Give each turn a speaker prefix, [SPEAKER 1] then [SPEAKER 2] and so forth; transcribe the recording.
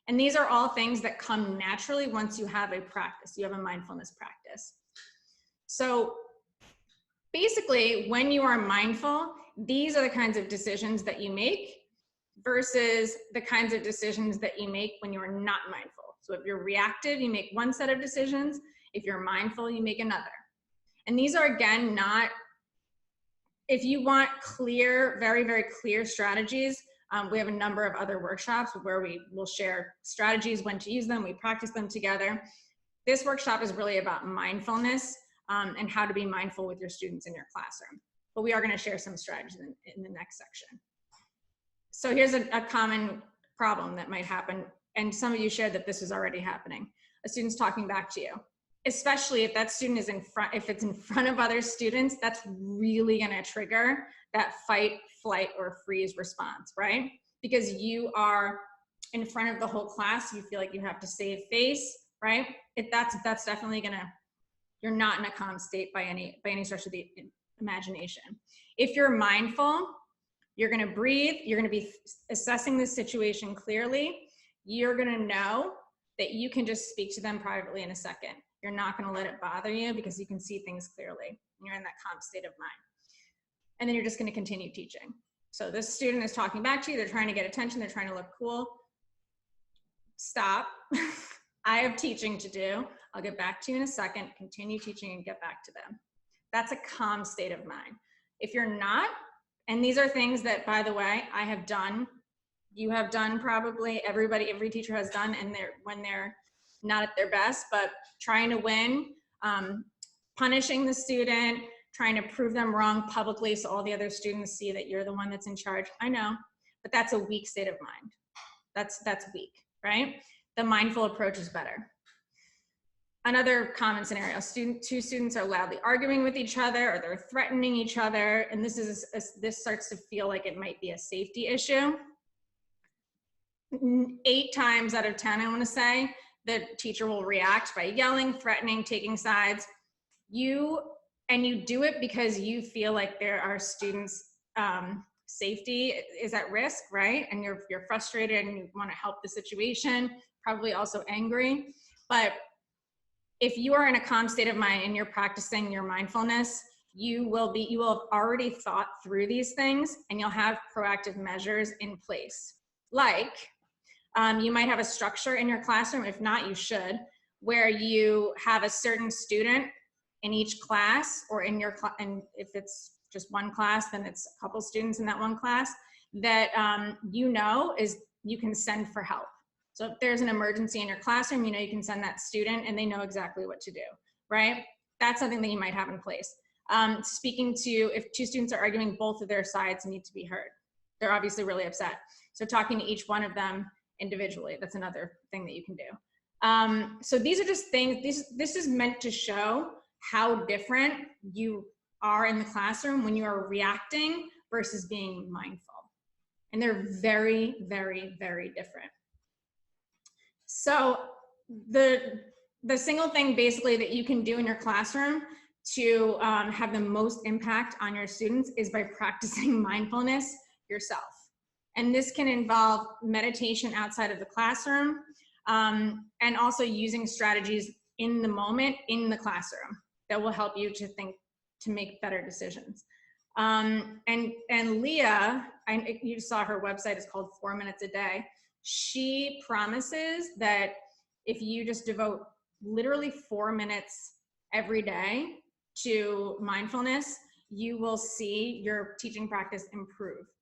[SPEAKER 1] And these are all things that come naturally once you have a practice, you have a mindfulness practice. So basically, when you are mindful, these are the kinds of decisions that you make versus the kinds of decisions that you make when you're not mindful. So if you're reactive, you make one set of decisions. If you're mindful, you make another. And these are, again, not, if you want clear, very, very clear strategies, we have a number of other workshops where we will share strategies, when to use them, we practice them together. This workshop is really about mindfulness and how to be mindful with your students in your classroom. But we are going to share some strategies in the next section. So here's a common problem that might happen, and some of you shared that this is already happening. A student's talking back to you, especially if that student is in front, if it's in front of other students, that's really going to trigger that fight, flight, or freeze response, right? Because you are in front of the whole class, you feel like you have to save face, right? That's definitely going to, you're not in a calm state by any stretch of the imagination. If you're mindful, you're going to breathe, you're going to be assessing the situation clearly. You're going to know that you can just speak to them privately in a second. You're not going to let it bother you because you can see things clearly. And you're in that calm state of mind. And then you're just going to continue teaching. So this student is talking back to you. They're trying to get attention. They're trying to look cool. Stop. I have teaching to do. I'll get back to you in a second. Continue teaching and get back to them. That's a calm state of mind. If you're not, and these are things that, by the way, I have done, you have done, probably everybody, every teacher has done, and when they're not at their best, but trying to win, punishing the student, trying to prove them wrong publicly so all the other students see that you're the one that's in charge. I know, but that's a weak state of mind. That's weak, right? The mindful approach is better. Another common scenario, two students are loudly arguing with each other, or they're threatening each other, and this starts to feel like it might be a safety issue. 8 times out of 10, I want to say, the teacher will react by yelling, threatening, taking sides. You do it because you feel like there are students' safety is at risk, right? And you're frustrated and you want to help the situation, probably also angry. But if you are in a calm state of mind and you're practicing your mindfulness, you will have already thought through these things and you'll have proactive measures in place. Like, you might have a structure in your classroom, if not, you should, where you have a certain student in each class, or in your class, and if it's just one class, then it's a couple students in that one class, that you can send for help. So if there's an emergency in your classroom, you can send that student and they know exactly what to do, right? That's something that you might have in place. Speaking to, if 2 students are arguing, both of their sides need to be heard. They're obviously really upset. So talking to each one of them individually, that's another thing that you can do. So these are just things, this is meant to show how different you are in the classroom when you are reacting versus being mindful. And they're very, very, very different. So the single thing basically that you can do in your classroom to have the most impact on your students is by practicing mindfulness yourself. And this can involve meditation outside of the classroom, and also using strategies in the moment in the classroom that will help you to make better decisions. And Leah, you saw her website is called 4 Minutes a Day. She promises that if you just devote literally 4 minutes every day to mindfulness, you will see your teaching practice improve.